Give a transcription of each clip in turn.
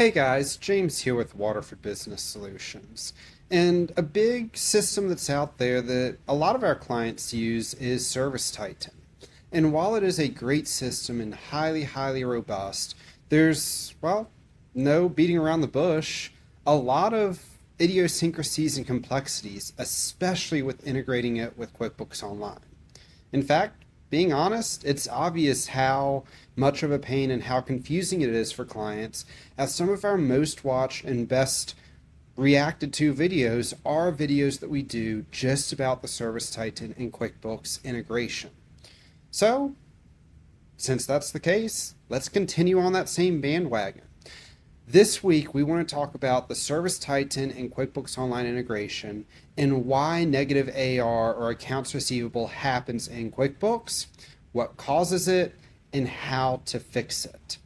Hey guys, James here with Waterford Business Solutions. And a big system that's out there that a lot of our clients use is ServiceTitan. And while it is a great system and highly robust, there's, no beating around the bush, a lot of idiosyncrasies and complexities, especially with integrating it with QuickBooks Online. In fact, being honest, it's obvious how much of a pain and how confusing it is for clients, as some of our most watched and best reacted to videos are videos that we do just about the ServiceTitan and QuickBooks integration. So, since that's the case, let's continue on that same bandwagon. This week, we want to talk about the ServiceTitan and QuickBooks Online integration and why negative AR or accounts receivable happens in QuickBooks, what causes it, and how to fix it.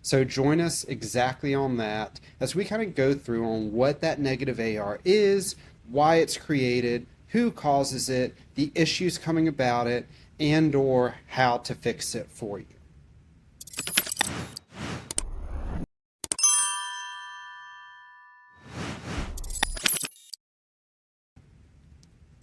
So join us exactly on that as we kind of go through on what that negative AR is, why it's created, who causes it, the issues coming about it, and or how to fix it for you.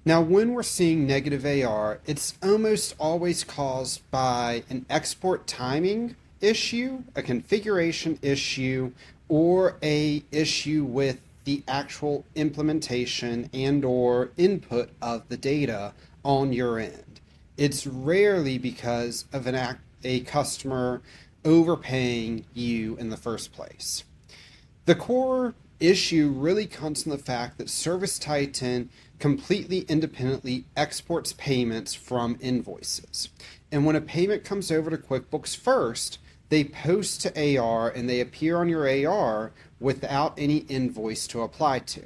Now, when we're seeing negative AR, it's almost always caused by an export timing issue, a configuration issue, or a issue with the actual implementation and or input of the data on your end. It's rarely because of a customer overpaying you in the first place. The core issue really comes from the fact that ServiceTitan completely independently exports payments from invoices. And when a payment comes over to QuickBooks first, they post to AR and they appear on your AR without any invoice to apply to.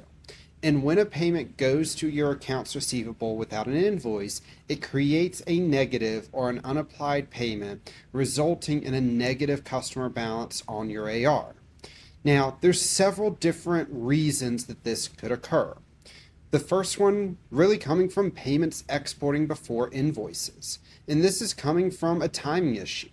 And when a payment goes to your accounts receivable without an invoice, it creates a negative or an unapplied payment, resulting in a negative customer balance on your AR. Now, there's several different reasons that this could occur. The first one really coming from payments exporting before invoices. And this is coming from a timing issue.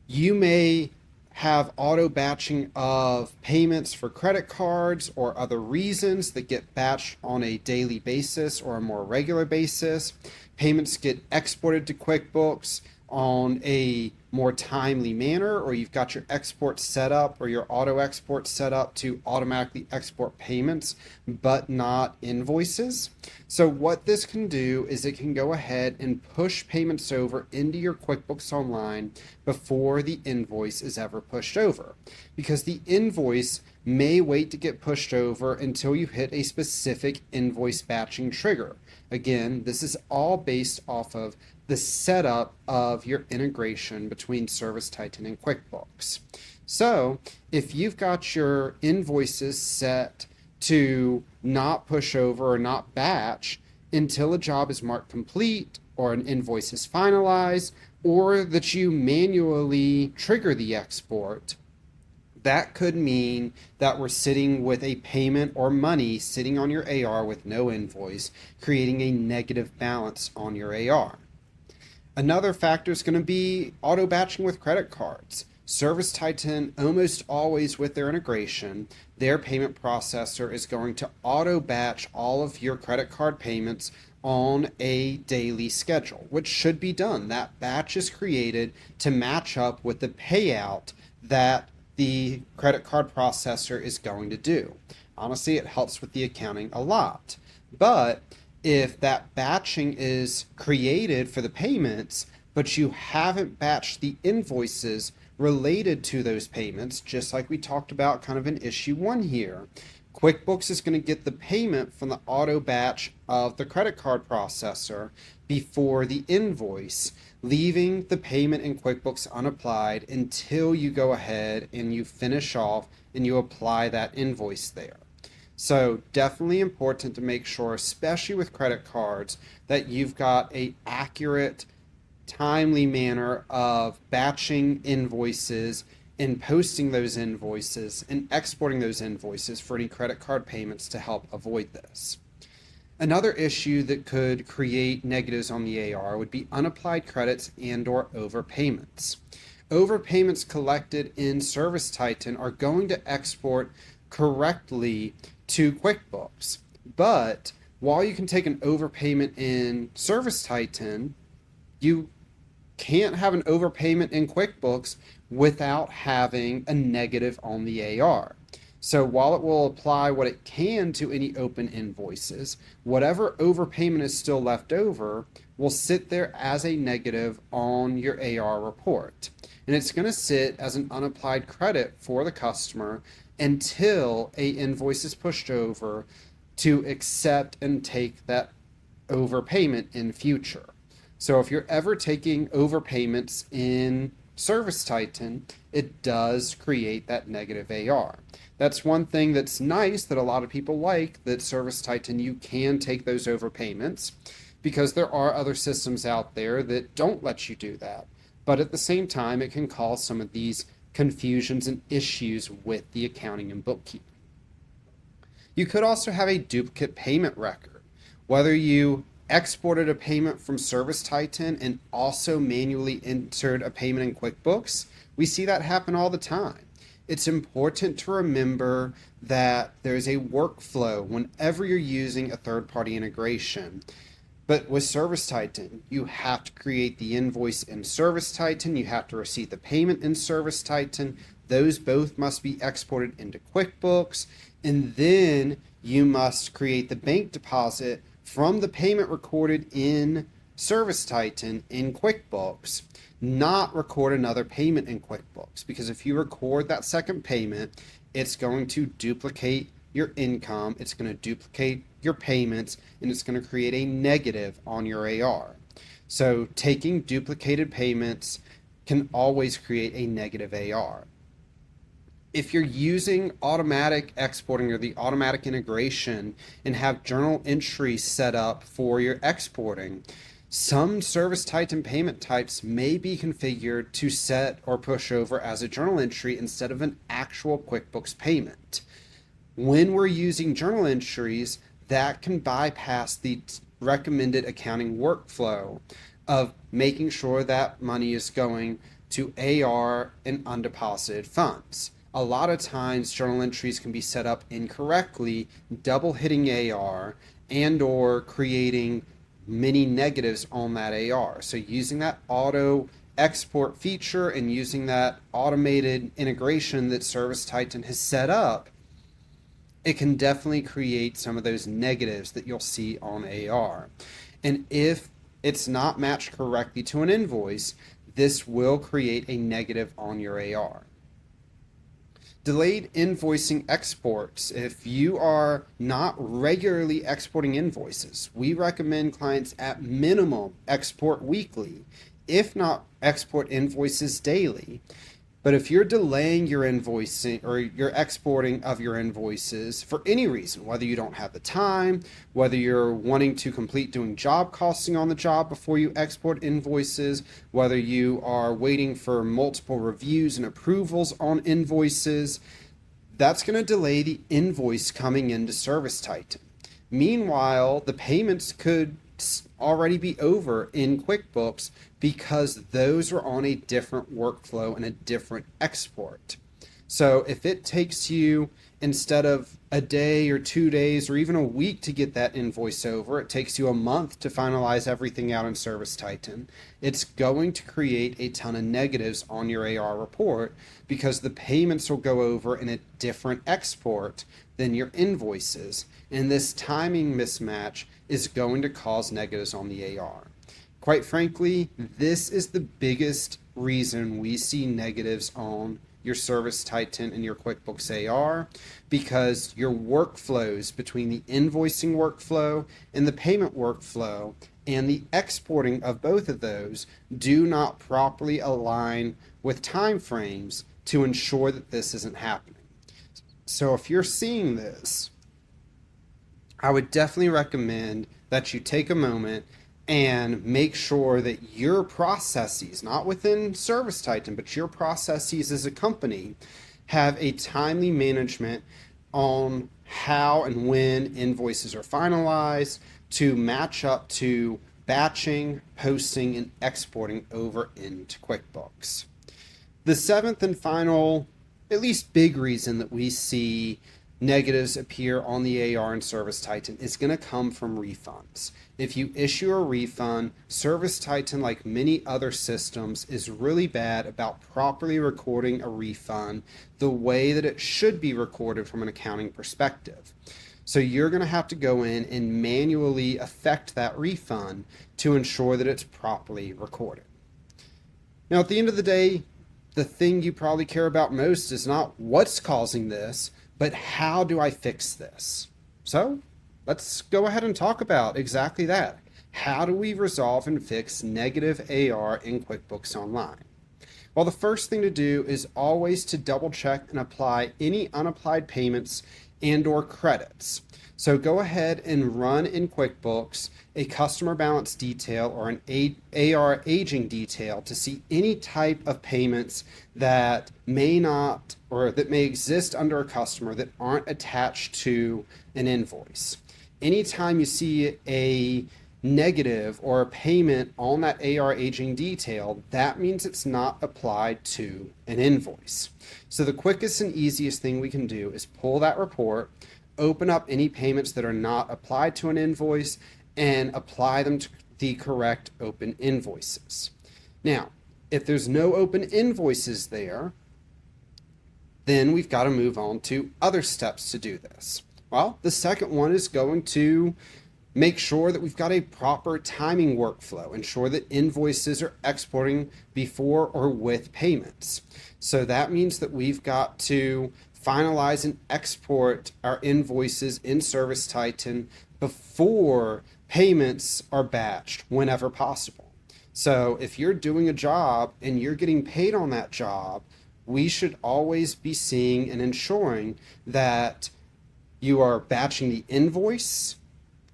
You may have auto batching of payments for credit cards or other reasons that get batched on a daily basis or a more regular basis. Payments get exported to QuickBooks on a more timely manner, or you've got your export set up or your auto export set up to automatically export payments but not invoices. So what this can do is it can go ahead and push payments over into your QuickBooks Online before the invoice is ever pushed over, because the invoice may wait to get pushed over until you hit a specific invoice batching trigger. Again, this is all based off of the setup of your integration between ServiceTitan and QuickBooks. So if you've got your invoices set to not push over or not batch until a job is marked complete or an invoice is finalized, or that you manually trigger the export, that could mean that we're sitting with a payment or money sitting on your AR with no invoice, creating a negative balance on your AR. Another factor is going to be auto batching with credit cards. ServiceTitan, almost always with their integration, their payment processor is going to auto batch all of your credit card payments on a daily schedule, which should be done. That batch is created to match up with the payout that the credit card processor is going to do. Honestly, it helps with the accounting a lot. But if that batching is created for the payments, but you haven't batched the invoices related to those payments, just like we talked about kind of in issue 1 here, QuickBooks is going to get the payment from the auto batch of the credit card processor before the invoice, leaving the payment in QuickBooks unapplied until you go ahead and you finish off and you apply that invoice there. So definitely important to make sure, especially with credit cards, that you've got a accurate, timely manner of batching invoices and posting those invoices and exporting those invoices for any credit card payments to help avoid this. Another issue that could create negatives on the AR would be unapplied credits and or overpayments. Overpayments collected in ServiceTitan are going to export correctly to QuickBooks. But while you can take an overpayment in ServiceTitan, you can't have an overpayment in QuickBooks without having a negative on the AR. So while it will apply what it can to any open invoices, whatever overpayment is still left over will sit there as a negative on your AR report. And it's going to sit as an unapplied credit for the customer until a invoice is pushed over to accept and take that overpayment in future. So if you're ever taking overpayments in ServiceTitan, it does create that negative AR. That's one thing that's nice that a lot of people like, that ServiceTitan, you can take those overpayments, because there are other systems out there that don't let you do that. But at the same time, it can cause some of these confusions and issues with the accounting and bookkeeping. You could also have a duplicate payment record. Whether you exported a payment from ServiceTitan and also manually entered a payment in QuickBooks, we see that happen all the time. It's important to remember that there's a workflow whenever you're using a third-party integration. But with ServiceTitan, you have to create the invoice in ServiceTitan, you have to receive the payment in ServiceTitan. Those both must be exported into QuickBooks, and then you must create the bank deposit from the payment recorded in ServiceTitan in QuickBooks, not record another payment in QuickBooks, because if you record that second payment, it's going to duplicate your income, it's going to duplicate your payments, and it's going to create a negative on your AR. So taking duplicated payments can always create a negative AR. If you're using automatic exporting or the automatic integration and have journal entries set up for your exporting, some ServiceTitan payment types may be configured to set or push over as a journal entry instead of an actual QuickBooks payment. When we're using journal entries, that can bypass the recommended accounting workflow of making sure that money is going to AR and undeposited funds. A lot of times journal entries can be set up incorrectly, double hitting AR and or creating many negatives on that AR. So using that auto export feature and using that automated integration that ServiceTitan has set up, it can definitely create some of those negatives that you'll see on AR. And if it's not matched correctly to an invoice, this will create a negative on your AR. Delayed invoicing exports. If you are not regularly exporting invoices, we recommend clients at minimum export weekly, if not export invoices daily. But if you're delaying your invoicing or your exporting of your invoices for any reason, whether you don't have the time, whether you're wanting to complete doing job costing on the job before you export invoices, whether you are waiting for multiple reviews and approvals on invoices, that's going to delay the invoice coming into ServiceTitan. Meanwhile, the payments could already be over in QuickBooks because those are on a different workflow and a different export. So if it takes you, instead of a day or 2 days or even a week to get that invoice over, it takes you a month to finalize everything out in ServiceTitan, it's going to create a ton of negatives on your AR report because the payments will go over in a different export than your invoices. And this timing mismatch is going to cause negatives on the AR. Quite frankly, this is the biggest reason we see negatives on your ServiceTitan and your QuickBooks AR, because your workflows between the invoicing workflow and the payment workflow and the exporting of both of those do not properly align with time frames to ensure that this isn't happening. So if you're seeing this, I would definitely recommend that you take a moment and make sure that your processes, not within ServiceTitan, but your processes as a company, have a timely management on how and when invoices are finalized to match up to batching, posting, and exporting over into QuickBooks. The seventh and final, at least big reason that we see negatives appear on the AR in ServiceTitan is going to come from refunds. If you issue a refund, ServiceTitan, like many other systems, is really bad about properly recording a refund the way that it should be recorded from an accounting perspective. So you're going to have to go in and manually affect that refund to ensure that it's properly recorded. Now, at the end of the day, the thing you probably care about most is not what's causing this, but how do I fix this? So let's go ahead and talk about exactly that. How do we resolve and fix negative AR in QuickBooks Online? Well, the first thing to do is always to double check and apply any unapplied payments and or credits. So go ahead and run in QuickBooks a customer balance detail or an AR aging detail to see any type of payments that may not or that may exist under a customer that aren't attached to an invoice. Anytime you see a negative or a payment on that AR aging detail, that means it's not applied to an invoice. So the quickest and easiest thing we can do is pull that report, open up any payments that are not applied to an invoice, and apply them to the correct open invoices. Now, if there's no open invoices there, then we've got to move on to other steps to do this. Well, the second one is going to make sure that we've got a proper timing workflow, ensure that invoices are exporting before or with payments. So that means that we've got to finalize and export our invoices in ServiceTitan before payments are batched whenever possible. So if you're doing a job and you're getting paid on that job, we should always be seeing and ensuring that you are batching the invoice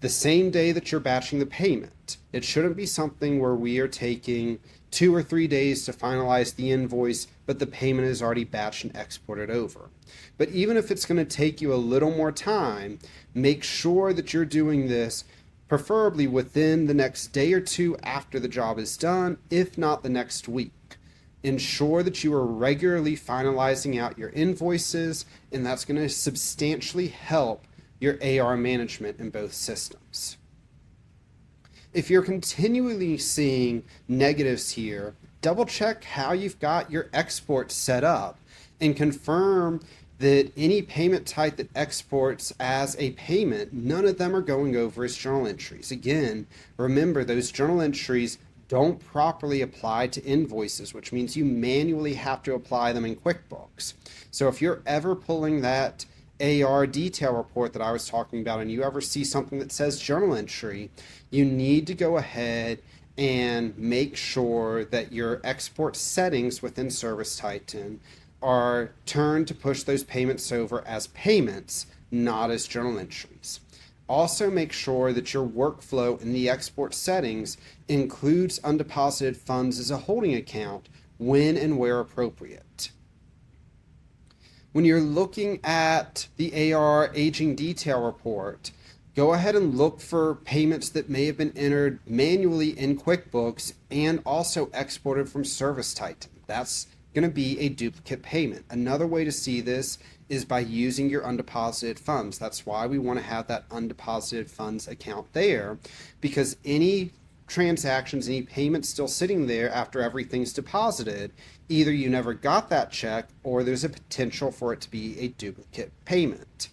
the same day that you're batching the payment. It shouldn't be something where we are taking 2 or 3 days to finalize the invoice, but the payment is already batched and exported over. But even if it's going to take you a little more time, make sure that you're doing this preferably within the next day or two after the job is done, if not the next week. Ensure that you are regularly finalizing out your invoices, and that's going to substantially help your AR management in both systems. If you're continually seeing negatives here, double check how you've got your export set up and confirm that any payment type that exports as a payment, none of them are going over as journal entries. Again, remember those journal entries don't properly apply to invoices, which means you manually have to apply them in QuickBooks. So if you're ever pulling that AR detail report that I was talking about and you ever see something that says journal entry, you need to go ahead and make sure that your export settings within ServiceTitan are turned to push those payments over as payments, not as journal entries. Also make sure that your workflow in the export settings includes undeposited funds as a holding account when and where appropriate. When you're looking at the AR aging detail report, go ahead and look for payments that may have been entered manually in QuickBooks and also exported from ServiceTitan. That's going to be a duplicate payment. Another way to see this is by using your undeposited funds. That's why we want to have that undeposited funds account there, because any transactions, any payments still sitting there after everything's deposited, either you never got that check or there's a potential for it to be a duplicate payment.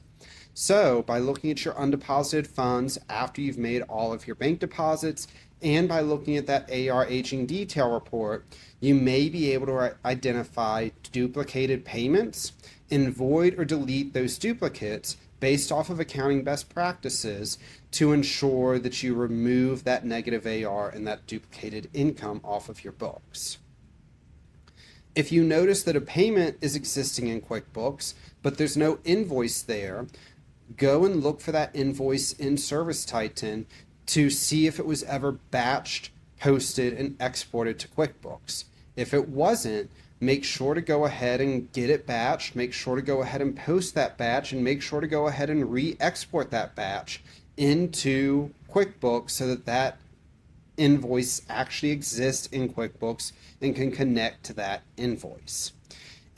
So by looking at your undeposited funds after you've made all of your bank deposits and by looking at that AR aging detail report, you may be able to identify duplicated payments and void or delete those duplicates based off of accounting best practices to ensure that you remove that negative AR and that duplicated income off of your books. If you notice that a payment is existing in QuickBooks, but there's no invoice there, go and look for that invoice in ServiceTitan to see if it was ever batched, posted, and exported to QuickBooks. If it wasn't, make sure to go ahead and get it batched, make sure to go ahead and post that batch, and make sure to go ahead and re-export that batch into QuickBooks so that that invoice actually exists in QuickBooks and can connect to that invoice.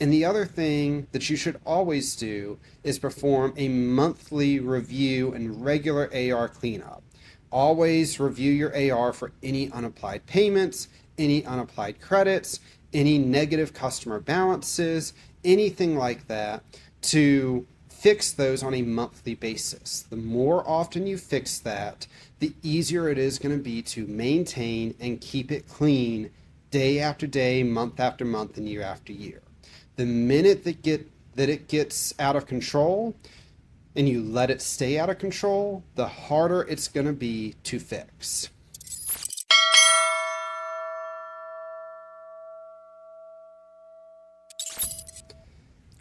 And the other thing that you should always do is perform a monthly review and regular AR cleanup. Always review your AR for any unapplied payments, any unapplied credits, any negative customer balances, anything like that, to fix those on a monthly basis. The more often you fix that, the easier it is going to be to maintain and keep it clean day after day, month after month, and year after year. The minute that it gets out of control and you let it stay out of control, the harder it's going to be to fix.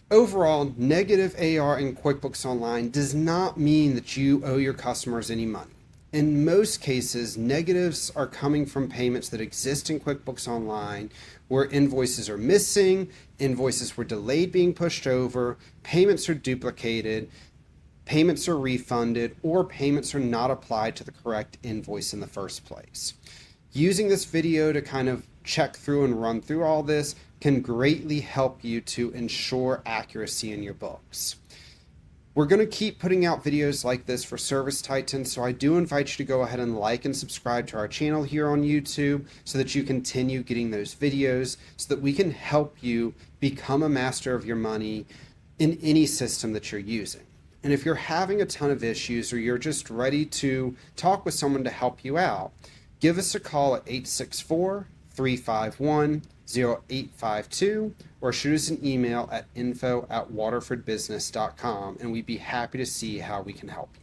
Overall, negative AR in QuickBooks Online does not mean that you owe your customers any money. In most cases, negatives are coming from payments that exist in QuickBooks Online where invoices are missing, invoices were delayed being pushed over, payments are duplicated, payments are refunded, or payments are not applied to the correct invoice in the first place. Using this video to kind of check through and run through all this can greatly help you to ensure accuracy in your books. We're going to keep putting out videos like this for ServiceTitan, so I do invite you to go ahead and like and subscribe to our channel here on YouTube so that you continue getting those videos so that we can help you become a master of your money in any system that you're using. And if you're having a ton of issues or you're just ready to talk with someone to help you out, give us a call at 864-351-0852 or shoot us an email at info@waterfordbusiness.com, and we'd be happy to see how we can help you.